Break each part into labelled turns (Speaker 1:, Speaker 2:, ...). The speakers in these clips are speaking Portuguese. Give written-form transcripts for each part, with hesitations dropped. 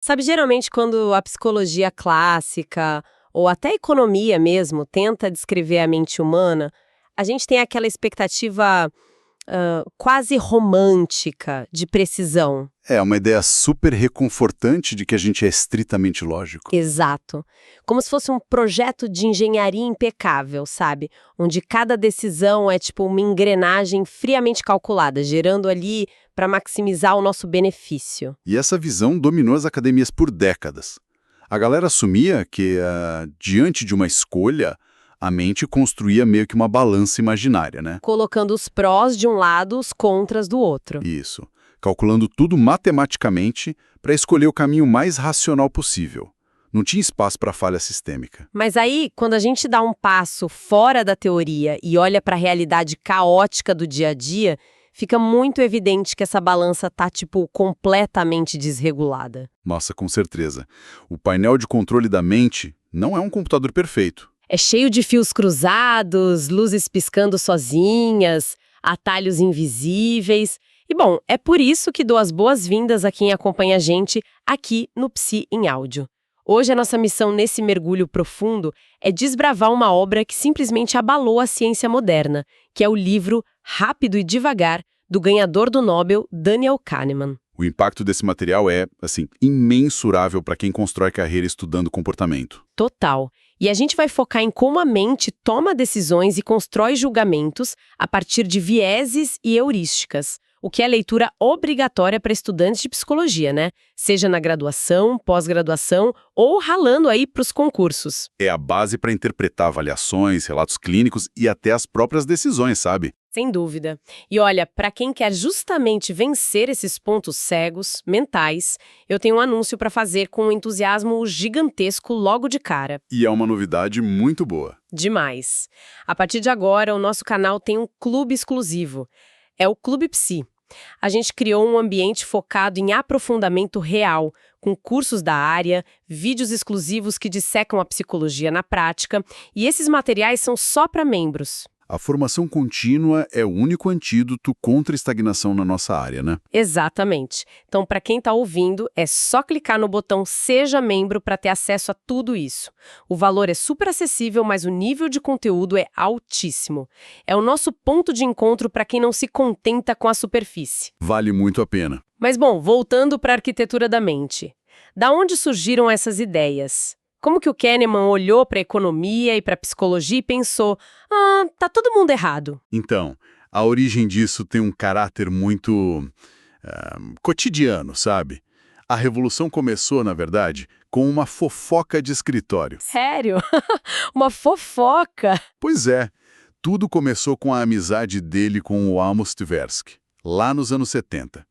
Speaker 1: Sabe, geralmente quando a psicologia clássica, ou até a economia mesmo, tenta descrever a mente humana, a gente tem aquela expectativa quase romântica de precisão.
Speaker 2: É uma ideia super reconfortante de que a gente é estritamente lógico.
Speaker 1: Exato. Como se fosse um projeto de engenharia impecável, sabe? Onde cada decisão é tipo uma engrenagem friamente calculada, gerando ali para maximizar o nosso benefício.
Speaker 2: E essa visão dominou as academias por décadas. A galera assumia que, diante de uma escolha, a mente construía meio que uma balança imaginária, né?
Speaker 1: Colocando os prós de um lado, os contras do outro.
Speaker 2: Isso. Calculando tudo matematicamente para escolher o caminho mais racional possível. Não tinha espaço para falha sistêmica.
Speaker 1: Mas aí, quando a gente dá um passo fora da teoria e olha para a realidade caótica do dia a dia, fica muito evidente que essa balança tá, tipo, completamente desregulada.
Speaker 2: Nossa, com certeza. O painel de controle da mente não é um computador perfeito.
Speaker 1: É cheio de fios cruzados, luzes piscando sozinhas, atalhos invisíveis. E, bom, é por isso que dou as boas-vindas a quem acompanha a gente aqui no Psi em Áudio. Hoje a nossa missão nesse mergulho profundo é desbravar uma obra que simplesmente abalou a ciência moderna, que é o livro Rápido e Devagar, do ganhador do Nobel, Daniel Kahneman.
Speaker 2: O impacto desse material é, assim, imensurável para quem constrói carreira estudando comportamento.
Speaker 1: Total. E a gente vai focar em como a mente toma decisões e constrói julgamentos a partir de vieses e heurísticas, o que é leitura obrigatória para estudantes de psicologia, né? Seja na graduação, pós-graduação ou ralando aí para os concursos.
Speaker 2: É a base para interpretar avaliações, relatos clínicos e até as próprias decisões, sabe?
Speaker 1: Sem dúvida. E olha, para quem quer justamente vencer esses pontos cegos, mentais, eu tenho um anúncio para fazer com um entusiasmo gigantesco logo de cara.
Speaker 2: E é uma novidade muito boa.
Speaker 1: Demais. A partir de agora, o nosso canal tem um clube exclusivo. É o Clube Psi. A gente criou um ambiente focado em aprofundamento real, com cursos da área, vídeos exclusivos que dissecam a psicologia na prática, e esses materiais são só para membros.
Speaker 2: A formação contínua é o único antídoto contra a estagnação na nossa área, né?
Speaker 1: Exatamente. Então, para quem está ouvindo, é só clicar no botão Seja Membro para ter acesso a tudo isso. O valor é super acessível, mas o nível de conteúdo é altíssimo. É o nosso ponto de encontro para quem não se contenta com a superfície.
Speaker 2: Vale muito a pena.
Speaker 1: Mas, bom, voltando para a arquitetura da mente. Da onde surgiram essas ideias? Como que o Kahneman olhou para a economia e para a psicologia e pensou, tá todo mundo errado?
Speaker 2: Então, a origem disso tem um caráter muito cotidiano, sabe? A revolução começou, na verdade, com uma fofoca de escritório.
Speaker 1: Sério? Uma fofoca?
Speaker 2: Pois é, tudo começou com a amizade dele com o Amos Tversky, lá nos anos 70.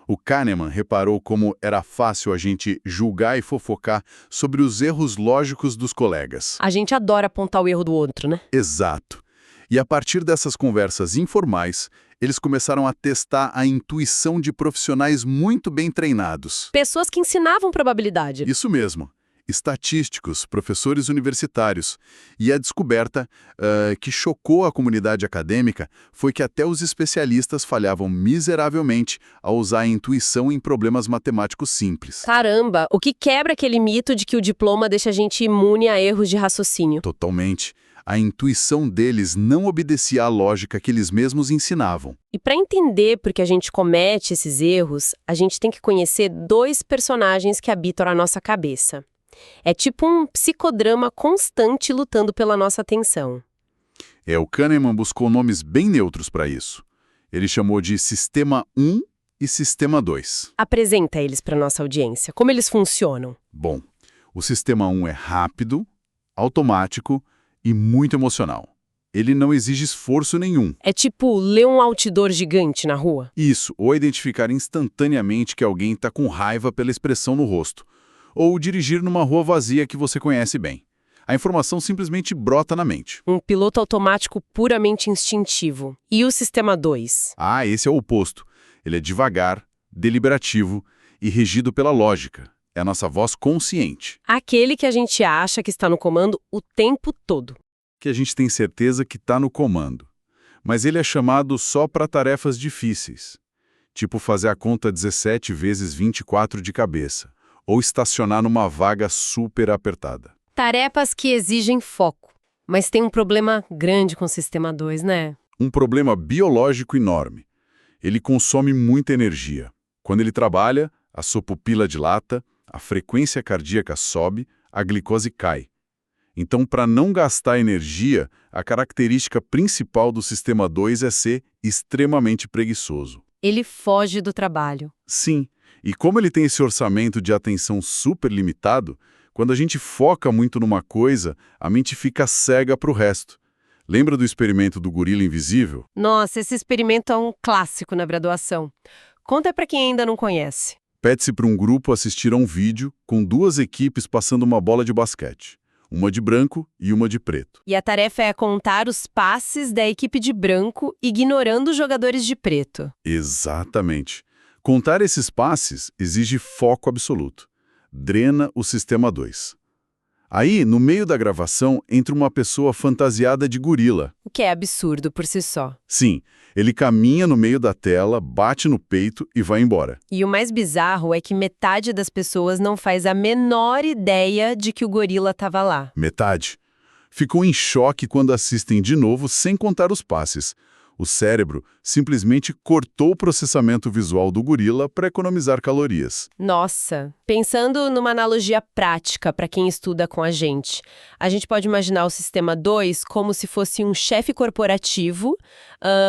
Speaker 2: O Kahneman reparou como era fácil a gente julgar e fofocar sobre os erros lógicos dos colegas.
Speaker 1: A gente adora apontar o erro do outro, né?
Speaker 2: Exato. E a partir dessas conversas informais, eles começaram a testar a intuição de profissionais muito bem treinados.
Speaker 1: Pessoas que ensinavam probabilidade.
Speaker 2: Isso mesmo. Estatísticos, professores universitários. E a descoberta que chocou a comunidade acadêmica foi que até os especialistas falhavam miseravelmente ao usar a intuição em problemas matemáticos simples.
Speaker 1: Caramba, o que quebra aquele mito de que o diploma deixa a gente imune a erros de raciocínio.
Speaker 2: Totalmente. A intuição deles não obedecia à lógica que eles mesmos ensinavam.
Speaker 1: E para entender por que a gente comete esses erros, a gente tem que conhecer dois personagens que habitam a nossa cabeça. É tipo um psicodrama constante lutando pela nossa atenção.
Speaker 2: O Kahneman buscou nomes bem neutros para isso. Ele chamou de Sistema 1 e Sistema 2.
Speaker 1: Apresenta eles para nossa audiência. Como eles funcionam?
Speaker 2: Bom, o Sistema 1 é rápido, automático e muito emocional. Ele não exige esforço nenhum.
Speaker 1: É tipo ler um outdoor gigante na rua?
Speaker 2: Isso, ou identificar instantaneamente que alguém está com raiva pela expressão no rosto. Ou dirigir numa rua vazia que você conhece bem. A informação simplesmente brota na mente.
Speaker 1: Um piloto automático puramente instintivo. E o Sistema 2?
Speaker 2: Esse é o oposto. Ele é devagar, deliberativo e regido pela lógica. É a nossa voz consciente.
Speaker 1: Aquele que a gente acha que está no comando o tempo todo.
Speaker 2: Que a gente tem certeza que está no comando. Mas ele é chamado só para tarefas difíceis. Tipo fazer a conta 17 vezes 24 de cabeça. ou estacionar numa vaga super apertada.
Speaker 1: Tarefas que exigem foco. Mas tem um problema grande com o Sistema 2, né?
Speaker 2: Um problema biológico enorme. Ele consome muita energia. Quando ele trabalha, a sua pupila dilata, a frequência cardíaca sobe, a glicose cai. Então, para não gastar energia, a característica principal do Sistema 2 é ser extremamente preguiçoso.
Speaker 1: Ele foge do trabalho.
Speaker 2: Sim, e como ele tem esse orçamento de atenção super limitado, quando a gente foca muito numa coisa, a mente fica cega para o resto. Lembra do experimento do gorila invisível?
Speaker 1: Nossa, esse experimento é um clássico na graduação. Conta para quem ainda não conhece.
Speaker 2: Pede-se para um grupo assistir a um vídeo com 2 equipes passando uma bola de basquete. Uma de branco e uma de preto.
Speaker 1: E a tarefa é contar os passes da equipe de branco, ignorando os jogadores de preto.
Speaker 2: Exatamente. Contar esses passes exige foco absoluto. Drena o Sistema 2. Aí, no meio da gravação, entra uma pessoa fantasiada de gorila.
Speaker 1: O que é absurdo por si só.
Speaker 2: Sim, ele caminha no meio da tela, bate no peito e vai embora.
Speaker 1: E o mais bizarro é que metade das pessoas não faz a menor ideia de que o gorila estava lá.
Speaker 2: Metade. Ficou em choque quando assistem de novo sem contar os passes. O cérebro simplesmente cortou o processamento visual do gorila para economizar calorias.
Speaker 1: Nossa, pensando numa analogia prática para quem estuda com a gente pode imaginar o Sistema 2 como se fosse um chefe corporativo,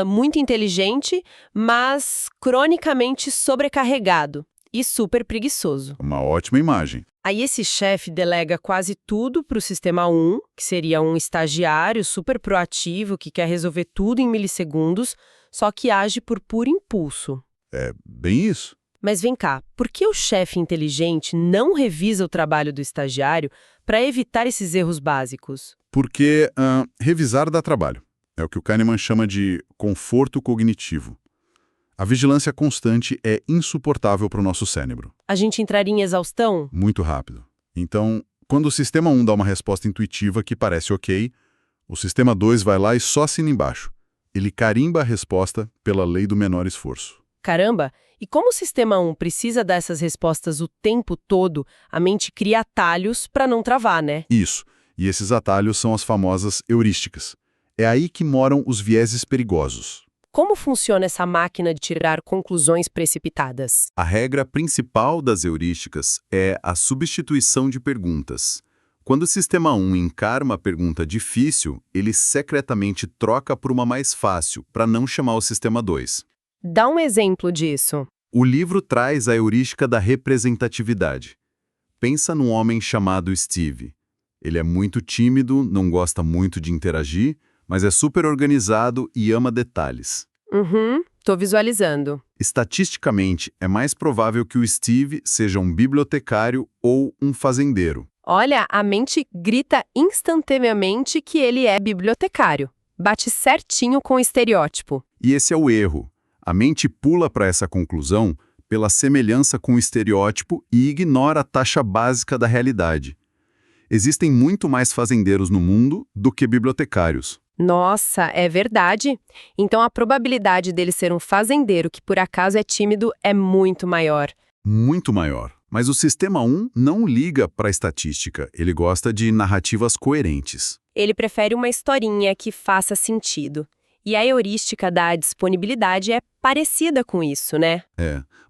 Speaker 1: muito inteligente, mas cronicamente sobrecarregado e super preguiçoso.
Speaker 2: Uma ótima imagem.
Speaker 1: Aí esse chefe delega quase tudo para o Sistema 1, que seria um estagiário super proativo que quer resolver tudo em milissegundos, só que age por puro impulso.
Speaker 2: É bem isso.
Speaker 1: Mas vem cá, por que o chefe inteligente não revisa o trabalho do estagiário para evitar esses erros básicos?
Speaker 2: Porque revisar dá trabalho. É o que o Kahneman chama de conforto cognitivo. A vigilância constante é insuportável para o nosso cérebro.
Speaker 1: A gente entraria em exaustão?
Speaker 2: Muito rápido. Então, quando o Sistema 1 dá uma resposta intuitiva que parece ok, o Sistema 2 vai lá e só assina embaixo. Ele carimba a resposta pela lei do menor esforço.
Speaker 1: Caramba! E como o Sistema 1 precisa dessas respostas o tempo todo, a mente cria atalhos para não travar, né?
Speaker 2: Isso. E esses atalhos são as famosas heurísticas. É aí que moram os vieses perigosos.
Speaker 1: Como funciona essa máquina de tirar conclusões precipitadas?
Speaker 3: A regra principal das heurísticas é a substituição de perguntas. Quando o Sistema 1 encara uma pergunta difícil, ele secretamente troca por uma mais fácil, para não chamar o Sistema 2.
Speaker 1: Dá um exemplo disso.
Speaker 3: O livro traz a heurística da representatividade. Pensa num homem chamado Steve. Ele é muito tímido, não gosta muito de interagir, mas é super organizado e ama detalhes.
Speaker 1: Tô visualizando.
Speaker 3: Estatisticamente, é mais provável que o Steve seja um bibliotecário ou um fazendeiro.
Speaker 1: Olha, a mente grita instantaneamente que ele é bibliotecário. Bate certinho com o estereótipo.
Speaker 3: E esse é o erro. A mente pula para essa conclusão pela semelhança com o estereótipo e ignora a taxa básica da realidade. Existem muito mais fazendeiros no mundo do que bibliotecários.
Speaker 1: Nossa, é verdade? Então a probabilidade dele ser um fazendeiro que por acaso é tímido é muito maior.
Speaker 3: Muito maior. Mas o Sistema 1 não liga para a estatística, ele gosta de narrativas coerentes.
Speaker 1: Ele prefere uma historinha que faça sentido. E a heurística da disponibilidade é parecida com isso, né?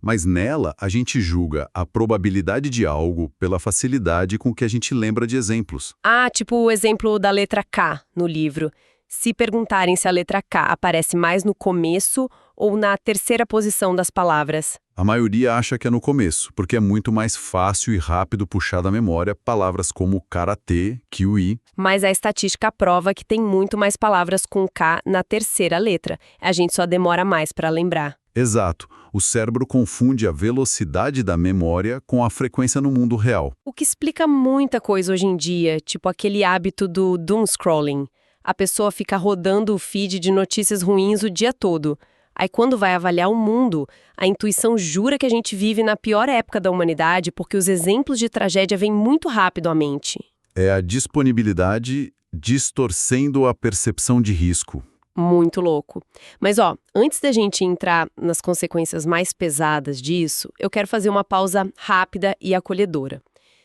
Speaker 3: Mas nela a gente julga a probabilidade de algo pela facilidade com que a gente lembra de exemplos.
Speaker 1: Ah, tipo o exemplo da letra K no livro. Se perguntarem se a letra K aparece mais no começo ou na terceira posição das palavras.
Speaker 3: A maioria acha que é no começo, porque é muito mais fácil e rápido puxar da memória palavras como karatê, kiwi.
Speaker 1: Mas a estatística prova que tem muito mais palavras com K na terceira letra. A gente só demora mais para lembrar.
Speaker 3: Exato. O cérebro confunde a velocidade da memória com a frequência no mundo real.
Speaker 1: O que explica muita coisa hoje em dia, tipo aquele hábito do doom scrolling. A pessoa fica rodando o feed de notícias ruins o dia todo. Aí quando vai avaliar o mundo, a intuição jura que a gente vive na pior época da humanidade porque os exemplos de tragédia vêm muito rápido à mente.
Speaker 3: É a disponibilidade distorcendo a percepção de risco.
Speaker 1: Muito louco. Mas, ó, antes da gente entrar nas consequências mais pesadas disso, eu quero fazer uma pausa rápida e acolhedora.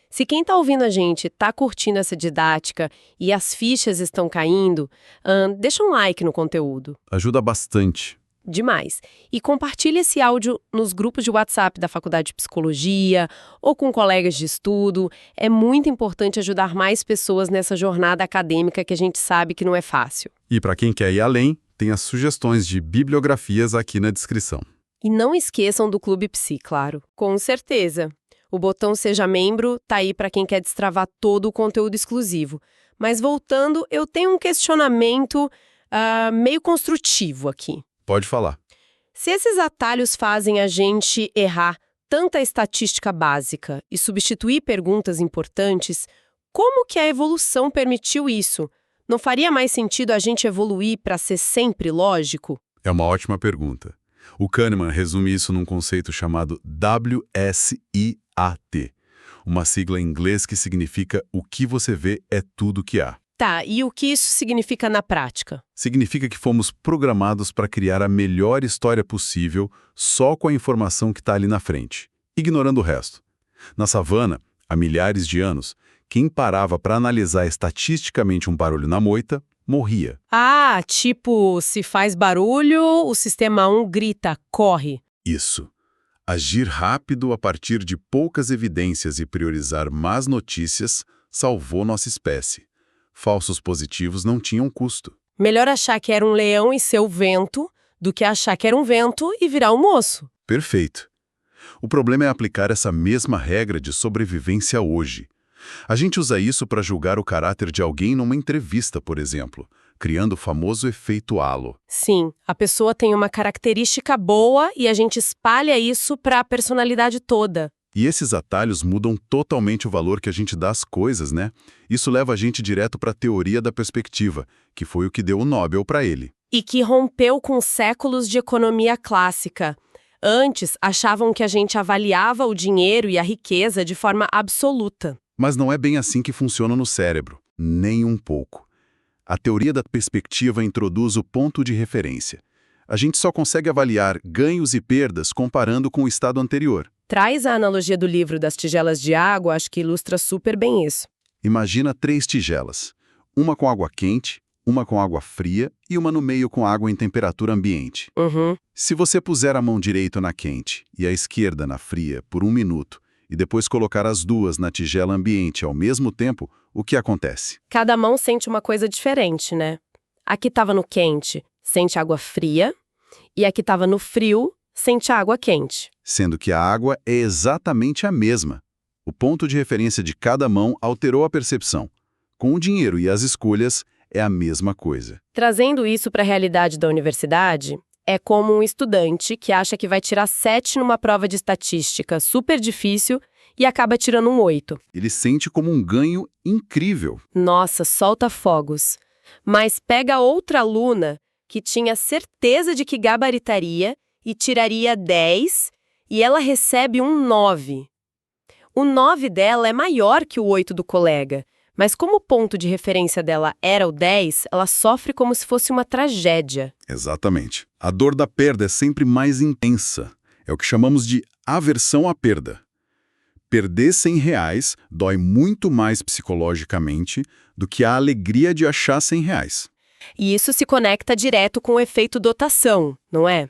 Speaker 1: Se quem tá ouvindo a gente tá curtindo essa didática e as fichas estão caindo, deixa um like no conteúdo.
Speaker 3: Ajuda bastante.
Speaker 1: Demais. E compartilhe esse áudio nos grupos de WhatsApp da Faculdade de Psicologia ou com colegas de estudo. É muito importante ajudar mais pessoas nessa jornada acadêmica que a gente sabe que não é fácil.
Speaker 3: E para quem quer ir além, tem as sugestões de bibliografias aqui na descrição.
Speaker 1: E não esqueçam do Clube Psi, claro. Com certeza. O botão Seja Membro tá aí para quem quer destravar todo o conteúdo exclusivo. Mas voltando, eu tenho um questionamento meio construtivo aqui.
Speaker 3: Pode falar.
Speaker 1: Se esses atalhos fazem a gente errar tanta estatística básica e substituir perguntas importantes, como que a evolução permitiu isso? Não faria mais sentido a gente evoluir para ser sempre lógico?
Speaker 3: É uma ótima pergunta. O Kahneman resume isso num conceito chamado WSIAT, uma sigla em inglês que significa o que você vê é tudo que há.
Speaker 1: Tá, e o que isso significa na prática?
Speaker 3: Significa que fomos programados para criar a melhor história possível só com a informação que está ali na frente, ignorando o resto. Na savana, há milhares de anos, quem parava para analisar estatisticamente um barulho na moita, morria.
Speaker 1: Ah, tipo, se faz barulho, o sistema 1 grita, corre.
Speaker 3: Isso. Agir rápido a partir de poucas evidências e priorizar más notícias salvou nossa espécie. Falsos positivos não tinham custo.
Speaker 1: Melhor achar que era um leão e ser o vento do que achar que era um vento e virar um moço.
Speaker 3: Perfeito. O problema é aplicar essa mesma regra de sobrevivência hoje. A gente usa isso para julgar o caráter de alguém numa entrevista, por exemplo, criando o famoso efeito halo.
Speaker 1: Sim, a pessoa tem uma característica boa e a gente espalha isso para a personalidade toda.
Speaker 3: E esses atalhos mudam totalmente o valor que a gente dá às coisas, né? Isso leva a gente direto para a teoria da perspectiva, que foi o que deu o Nobel para ele.
Speaker 1: E que rompeu com séculos de economia clássica. Antes, achavam que a gente avaliava o dinheiro e a riqueza de forma absoluta.
Speaker 3: Mas não é bem assim que funciona no cérebro, nem um pouco. A teoria da perspectiva introduz o ponto de referência. A gente só consegue avaliar ganhos e perdas comparando com o estado anterior.
Speaker 1: Traz a analogia do livro das tigelas de água, acho que ilustra super bem isso.
Speaker 3: Imagina 3 tigelas, uma com água quente, uma com água fria e uma no meio com água em temperatura ambiente. Se você puser a mão direita na quente e a esquerda na fria por 1 minuto e depois colocar as duas na tigela ambiente ao mesmo tempo, o que acontece?
Speaker 1: Cada mão sente uma coisa diferente, né? A que estava no quente sente água fria e a que estava no frio sente água quente.
Speaker 3: Sendo que a água é exatamente a mesma. O ponto de referência de cada mão alterou a percepção. Com o dinheiro e as escolhas, é a mesma coisa.
Speaker 1: Trazendo isso para a realidade da universidade, é como um estudante que acha que vai tirar 7 numa prova de estatística super difícil e acaba tirando um 8.
Speaker 3: Ele sente como um ganho incrível.
Speaker 1: Nossa, solta fogos. Mas pega outra aluna que tinha certeza de que gabaritaria e tiraria 10 e ela recebe um 9. O 9 dela é maior que o 8 do colega, mas como o ponto de referência dela era o 10, ela sofre como se fosse uma tragédia.
Speaker 3: Exatamente. A dor da perda é sempre mais intensa. É o que chamamos de aversão à perda. Perder R$100 dói muito mais psicologicamente do que a alegria de achar R$100.
Speaker 1: E isso se conecta direto com o efeito dotação, não é?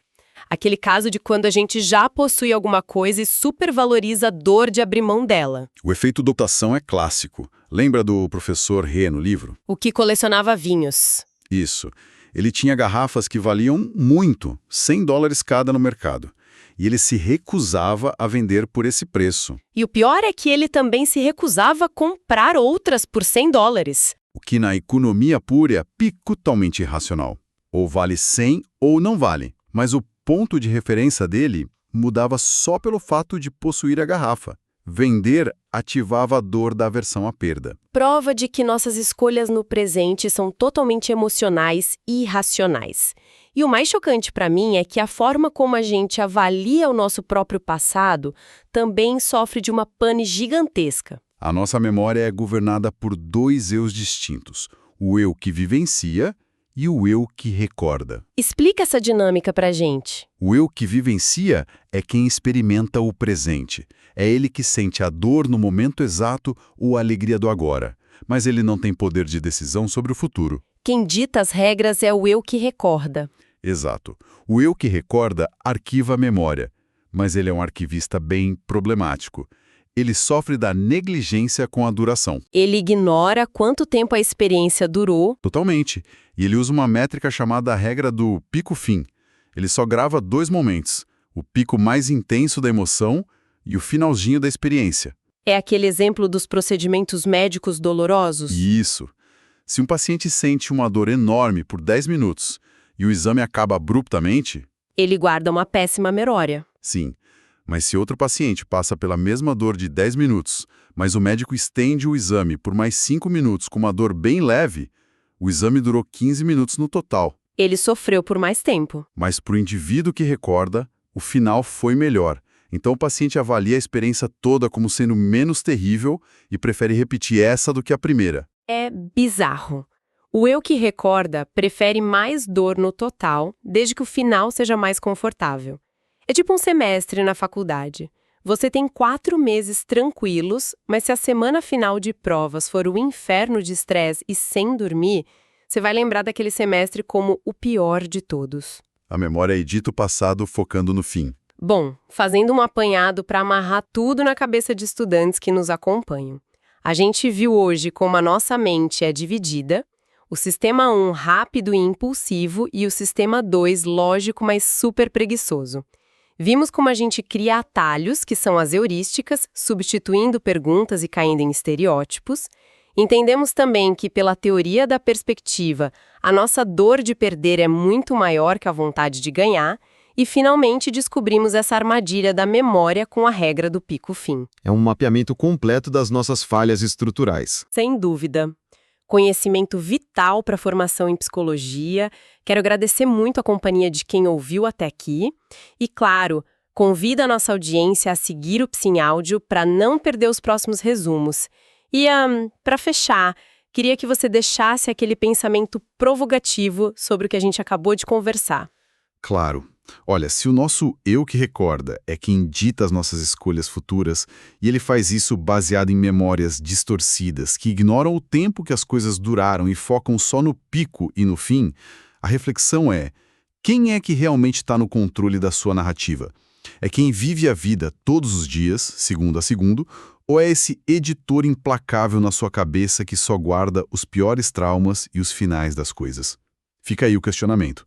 Speaker 1: Aquele caso de quando a gente já possui alguma coisa e supervaloriza a dor de abrir mão dela.
Speaker 3: O efeito dotação é clássico. Lembra do professor Rê no livro?
Speaker 1: O que colecionava vinhos.
Speaker 3: Isso. Ele tinha garrafas que valiam muito, $100 cada no mercado. E ele se recusava a vender por esse preço.
Speaker 1: E o pior é que ele também se recusava a comprar outras por $100.
Speaker 3: O que na economia pura é totalmente irracional. Ou vale 100 ou não vale. Mas o ponto de referência dele mudava só pelo fato de possuir a garrafa. Vender ativava a dor da aversão à perda.
Speaker 1: Prova de que nossas escolhas no presente são totalmente emocionais e irracionais. E o mais chocante para mim é que a forma como a gente avalia o nosso próprio passado também sofre de uma pane gigantesca.
Speaker 3: A nossa memória é governada por 2 eus distintos. O eu que vivencia
Speaker 2: e o eu que recorda.
Speaker 1: Explica essa dinâmica pra gente.
Speaker 2: O eu que vivencia é quem experimenta o presente. É ele que sente a dor no momento exato ou a alegria do agora. Mas ele não tem poder de decisão sobre o futuro.
Speaker 1: Quem dita as regras é o eu que recorda.
Speaker 2: Exato. O eu que recorda arquiva a memória. Mas ele é um arquivista bem problemático. Ele sofre da negligência com a duração.
Speaker 1: Ele ignora quanto tempo a experiência durou.
Speaker 2: Totalmente. E ele usa uma métrica chamada regra do pico-fim. Ele só grava 2 momentos, o pico mais intenso da emoção e o finalzinho da experiência.
Speaker 1: É aquele exemplo dos procedimentos médicos dolorosos?
Speaker 2: Isso. Se um paciente sente uma dor enorme por 10 minutos e o exame acaba abruptamente,
Speaker 1: Ele guarda uma péssima memória.
Speaker 2: sim. Mas se outro paciente passa pela mesma dor de 10 minutos, mas o médico estende o exame por mais 5 minutos com uma dor bem leve, o exame durou 15 minutos no total.
Speaker 1: Ele sofreu por mais tempo.
Speaker 2: Mas para o indivíduo que recorda, o final foi melhor. Então o paciente avalia a experiência toda como sendo menos terrível e prefere repetir essa do que a primeira.
Speaker 1: É bizarro. O eu que recorda prefere mais dor no total, desde que o final seja mais confortável. É tipo um semestre na faculdade. Você tem 4 meses tranquilos, mas se a semana final de provas for um inferno de estresse e sem dormir, você vai lembrar daquele semestre como o pior de todos.
Speaker 2: A memória edita o passado focando no fim.
Speaker 1: Bom, fazendo um apanhado para amarrar tudo na cabeça de estudantes que nos acompanham. A gente viu hoje como a nossa mente é dividida, o sistema 1 rápido e impulsivo e o sistema 2 lógico, mas super preguiçoso. Vimos como a gente cria atalhos, que são as heurísticas, substituindo perguntas e caindo em estereótipos. Entendemos também que, pela teoria da perspectiva, a nossa dor de perder é muito maior que a vontade de ganhar. E, finalmente, descobrimos essa armadilha da memória com a regra do pico-fim.
Speaker 3: É um mapeamento completo das nossas falhas estruturais.
Speaker 1: Sem dúvida. Conhecimento vital para a formação em psicologia. Quero agradecer muito a companhia de quem ouviu até aqui. E, claro, convido a nossa audiência a seguir o Psi em Áudio para não perder os próximos resumos. E, para fechar, queria que você deixasse aquele pensamento provocativo sobre o que a gente acabou de conversar.
Speaker 2: Claro. Olha, se o nosso eu que recorda é quem dita as nossas escolhas futuras, e ele faz isso baseado em memórias distorcidas, que ignoram o tempo que as coisas duraram e focam só no pico e no fim, a reflexão é: quem é que realmente está no controle da sua narrativa? É quem vive a vida todos os dias, segundo a segundo, ou é esse editor implacável na sua cabeça que só guarda os piores traumas e os finais das coisas? Fica aí o questionamento.